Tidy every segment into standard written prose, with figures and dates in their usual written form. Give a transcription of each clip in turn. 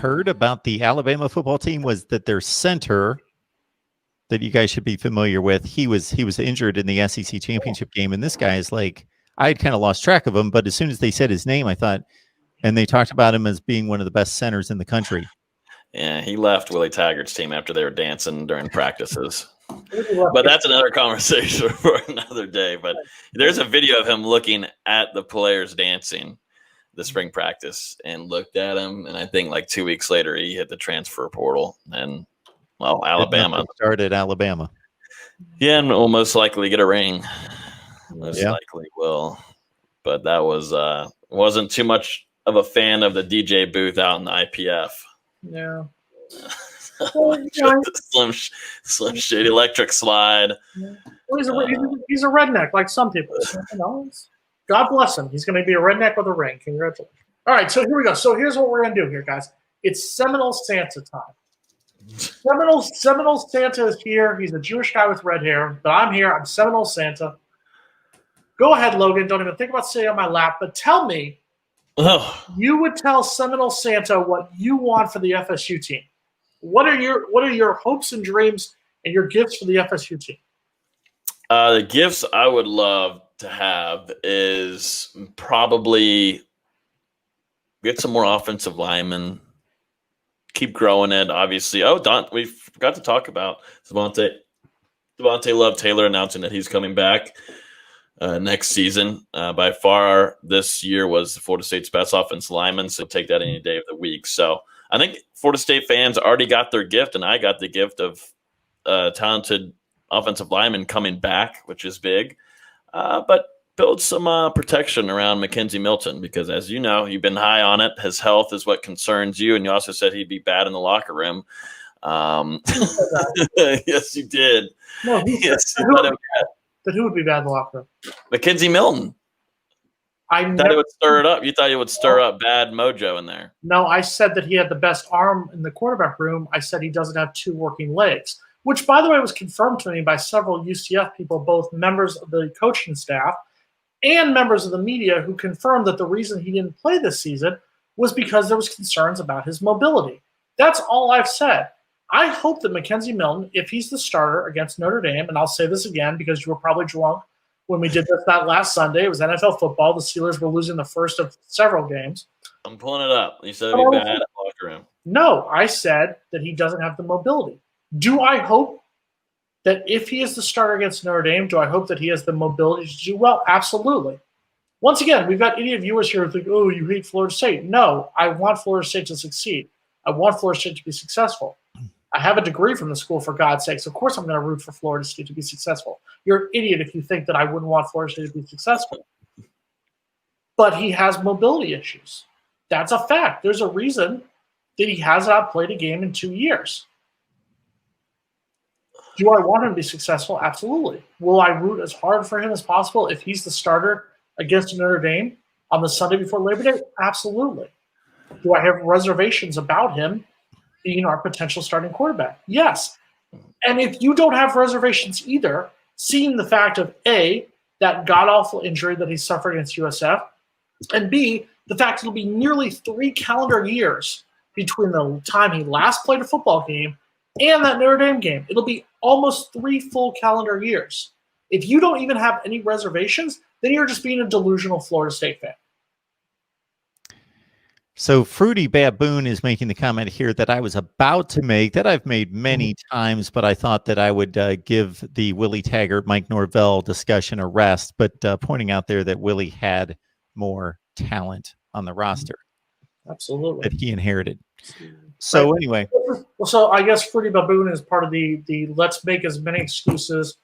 heard about the Alabama football team was that their center, that you guys should be familiar with, he was injured in the SEC championship game, and this guy is like, I had kind of lost track of him, but as soon as they said his name, I thought, and they talked about him as being one of the best centers in the country. Yeah, he left Willie Taggart's team after they were dancing during practices. But that's another conversation for another day. But there's a video of him looking at the players dancing the spring practice and looked at him. And I think like 2 weeks later, he hit the transfer portal. And, well, Alabama. Started Alabama. Yeah, and will most likely get a ring. Most likely will. But that was wasn't too much of a fan of the DJ booth out in the IPF. Yeah. Slim Shady electric slide. Yeah. Well, he's a redneck, like some people. God bless him. He's going to be a redneck with a ring. Congratulations. All right, so here we go. So here's what we're going to do here, guys. It's Seminole Santa time. Seminole Santa is here. He's a Jewish guy with red hair, but I'm here. I'm Seminole Santa. Go ahead, Logan. Don't even think about sitting on my lap, but tell me. You would tell Seminole Santa what you want for the FSU team. What are your hopes and dreams and your gifts for the FSU team? The gifts I would love to have is probably get some more offensive linemen, keep growing it. Obviously, we forgot to talk about Devontae Love Taylor announcing that he's coming back next season. By far, this year was Florida State's best offensive lineman, so take that any day of the week. So I think Florida State fans already got their gift, and I got the gift of talented offensive lineman coming back, which is big. But build some protection around Mackenzie Milton because, as you know, you've been high on it. His health is what concerns you, and you also said he'd be bad in the locker room. Yes, you did. No, but who would be bad in the locker room? Mackenzie Milton. I thought it would stir it up. You thought it would stir up bad mojo in there. No, I said that he had the best arm in the quarterback room. I said he doesn't have two working legs, which, by the way, was confirmed to me by several UCF people, both members of the coaching staff and members of the media, who confirmed that the reason he didn't play this season was because there was concerns about his mobility. That's all I've said. I hope that Mackenzie Milton, if he's the starter against Notre Dame, and I'll say this again because you were probably drunk when we did that last Sunday. It was NFL football. The Steelers were losing the first of several games. I'm pulling it up. You said it'd be bad at the locker room. No, I said that he doesn't have the mobility. Do I hope that if he is the starter against Notre Dame, do I hope that he has the mobility to do well? Absolutely. Once again, we've got idiot viewers here who think, oh, you hate Florida State. No, I want Florida State to succeed. I want Florida State to be successful. I have a degree from the school, for God's sakes. Of course I'm going to root for Florida State to be successful. You're an idiot if you think that I wouldn't want Florida State to be successful. But he has mobility issues. That's a fact. There's a reason that he has not played a game in 2 years. Do I want him to be successful? Absolutely. Will I root as hard for him as possible if he's the starter against Notre Dame on the Sunday before Labor Day? Absolutely. Do I have reservations about him being our potential starting quarterback? Yes. And if you don't have reservations either, seeing the fact of A, that god-awful injury that he suffered against USF, and B, the fact it'll be nearly 3 calendar years between the time he last played a football game and that Notre Dame game. It'll be almost 3 full calendar years. If you don't even have any reservations, then you're just being a delusional Florida State fan. So Fruity Baboon is making the comment here that I was about to make, that I've made many times, but I thought that I would give the Willie Taggart, Mike Norvell discussion a rest, but pointing out there that Willie had more talent on the roster. Absolutely. That he inherited. So anyway. Well, so I guess Fruity Baboon is part of the let's make as many excuses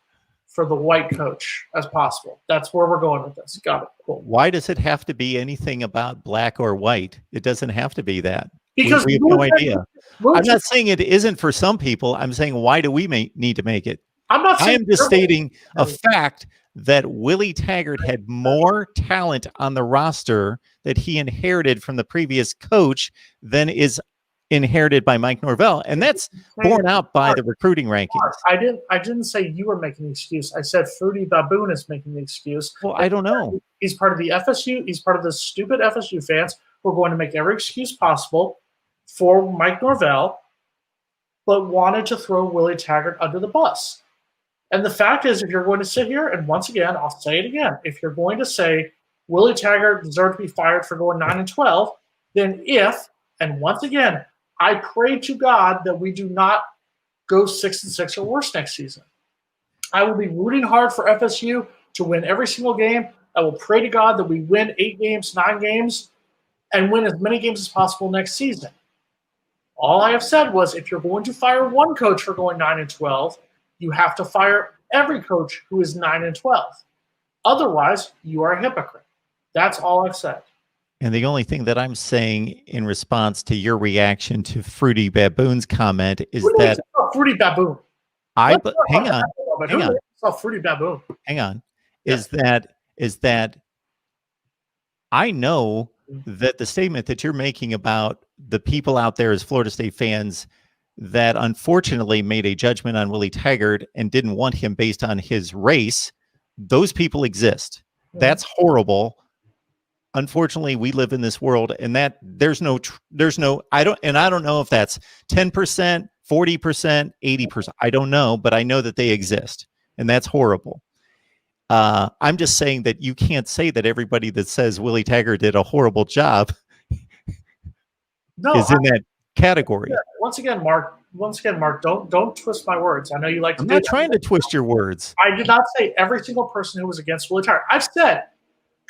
for the white coach as possible. That's where we're going with this. Got it. Cool. Why does it have to be anything about black or white? It doesn't have to be that. Because we have no idea. I'm not saying it isn't for some people. I'm saying, why do we need to make it? I am just stating a fact that Willie Taggart had more talent on the roster that he inherited from the previous coach than is inherited by Mike Norvell, and that's borne out by the recruiting rankings. I didn't say you were making the excuse. I said Fruity Baboon is making the excuse. Well, I don't know. He's part of the FSU. He's part of the stupid FSU fans who are going to make every excuse possible for Mike Norvell, but wanted to throw Willie Taggart under the bus. And the fact is, if you're going to sit here, and once again, I'll say it again, if you're going to say Willie Taggart deserved to be fired for going 9-12, then and once again, I pray to God that we do not go 6-6 or worse next season. I will be rooting hard for FSU to win every single game. I will pray to God that we win 8 games, 9 games, and win as many games as possible next season. All I have said was, if you're going to fire one coach for going 9-12, you have to fire every coach who is 9-12. Otherwise, you are a hypocrite. That's all I've said. And the only thing that I'm saying in response to your reaction to Fruity Baboon's comment is that Fruity Baboon. Hang on. Fruity Baboon. Hang on. Is that I know that the statement that you're making about the people out there as Florida State fans that unfortunately made a judgment on Willie Taggart and didn't want him based on his race, those people exist. That's horrible. Unfortunately, we live in this world, and that I don't know if that's 10%, 40%, 80%. I don't know, but I know that they exist, and that's horrible. I'm just saying that you can't say that everybody that says Willie Taggart did a horrible job is in that category. Yeah. Once again, Mark, don't twist my words. I know you like to. I'm not trying to twist your words. I did not say every single person who was against Willie Taggart. I've said,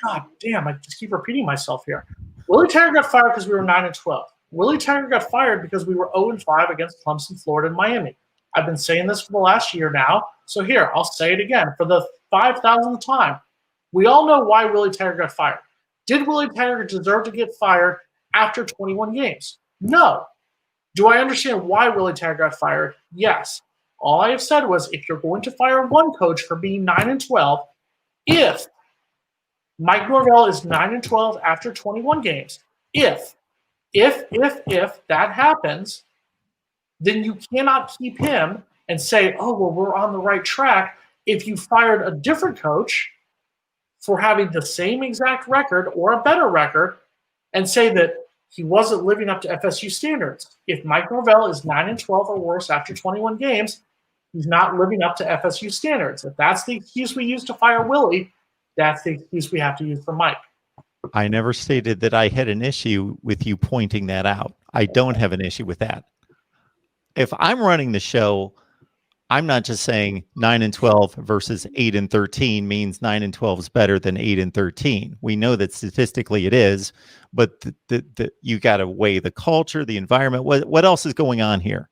God damn, I just keep repeating myself here. Willie Taggart got fired because we were 9-12. Willie Taggart got fired because we were 0-5 against Clemson, Florida, and Miami. I've been saying this for the last year now. So here, I'll say it again for the 5,000th time. We all know why Willie Taggart got fired. Did Willie Taggart deserve to get fired after 21 games? No. Do I understand why Willie Taggart got fired? Yes. All I have said was, if you're going to fire one coach for being 9-12, if Mike Norvell is 9-12 after 21 games, if that happens, then you cannot keep him and say, oh, well, we're on the right track. If you fired a different coach for having the same exact record or a better record and say that he wasn't living up to FSU standards. If Mike Norvell is 9-12 or worse after 21 games, he's not living up to FSU standards. If that's the excuse we use to fire Willie, that's the excuse we have to use for Mike. I never stated that I had an issue with you pointing that out. I don't have an issue with that. If I'm running the show, I'm not just saying 9-12 versus 8-13 means 9-12 is better than 8-13. We know that statistically it is, but you got to weigh the culture, the environment. What else is going on here?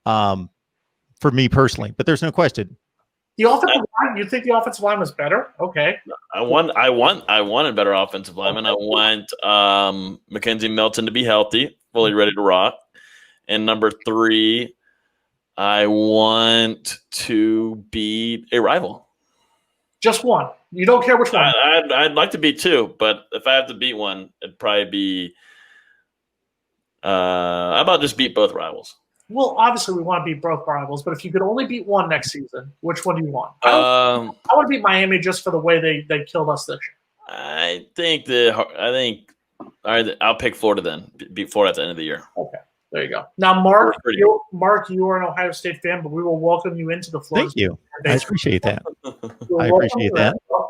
For me personally, but there's no question. The offensive line. You think the offensive line was better? Okay. I want a better offensive lineman. I want Mackenzie Milton to be healthy, fully ready to rock. And number 3, I want to beat a rival. Just one. You don't care which one. I'd like to beat 2, but if I have to beat one, it'd probably be how about just beat both rivals? Well, obviously we want to beat both rivals, but if you could only beat one next season, which one do you want? I want to beat Miami just for the way they killed us this year. I think all right, I'll pick Florida then. Beat Florida at the end of the year. Okay. There you go. Now, Mark, you are an Ohio State fan, but we will welcome you into the Florida. Thank you. I appreciate that.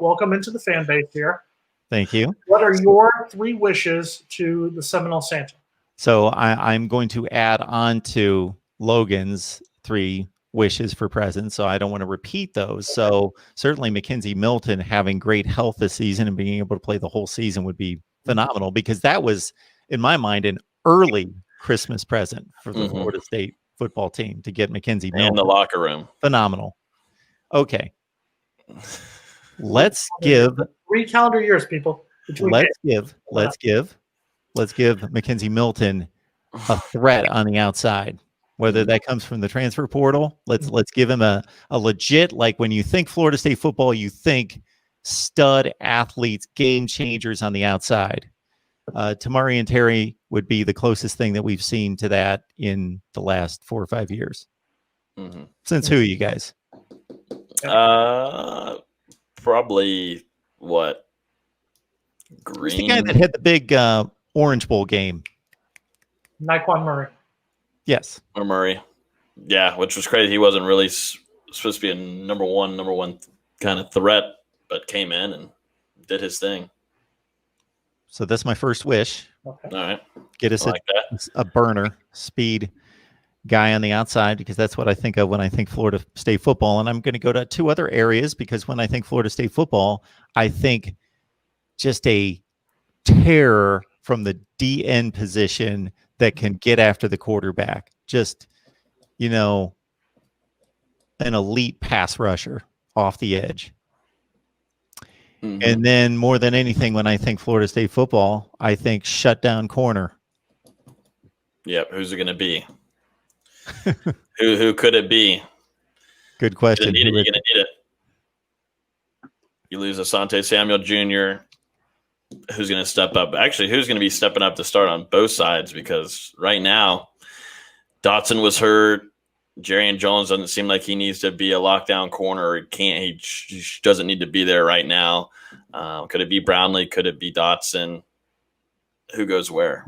Welcome into the fan base here. Thank you. What are your 3 wishes to the Seminole Santa? So I'm going to add on to Logan's 3 wishes for presents, so I don't want to repeat those. So certainly Mackenzie Milton having great health this season and being able to play the whole season would be phenomenal, because that was, in my mind, an early Christmas present for the Florida State football team to get Mackenzie Milton. And the locker room. Phenomenal. Okay. Let's give 3 calendar years, people. Let's give Mackenzie Milton a threat on the outside. Whether that comes from the transfer portal, let's give him a legit, like when you think Florida State football, you think stud athletes, game changers on the outside. Tamari and Terry would be the closest thing that we've seen to that in the last 4 or 5 years. Since who, you guys? Probably what? Green. Who's the guy that had the big Orange Bowl game? Naquan Murray. Yes. Or Murray. Yeah, which was crazy. He wasn't really supposed to be a number one kind of threat, but came in and did his thing. So that's my first wish. Okay. All right. Get us a burner speed guy on the outside, because that's what I think of when I think Florida State football. And I'm going to go to 2 other areas, because when I think Florida State football, I think just a terror from the DN position that can get after the quarterback. Just, an elite pass rusher off the edge. Mm-hmm. And then more than anything, when I think Florida State football, I think shutdown corner. Yep. Who's it going to be? Who could it be? Good question. You're going to need it. You lose Asante Samuel Jr. Who's going to step up? Actually, who's going to be stepping up to start on both sides? Because right now, Dotson was hurt. Jerry Jones doesn't seem like he needs to be a lockdown corner. He doesn't need to be there right now. Could it be Brownlee? Could it be Dotson? Who goes where?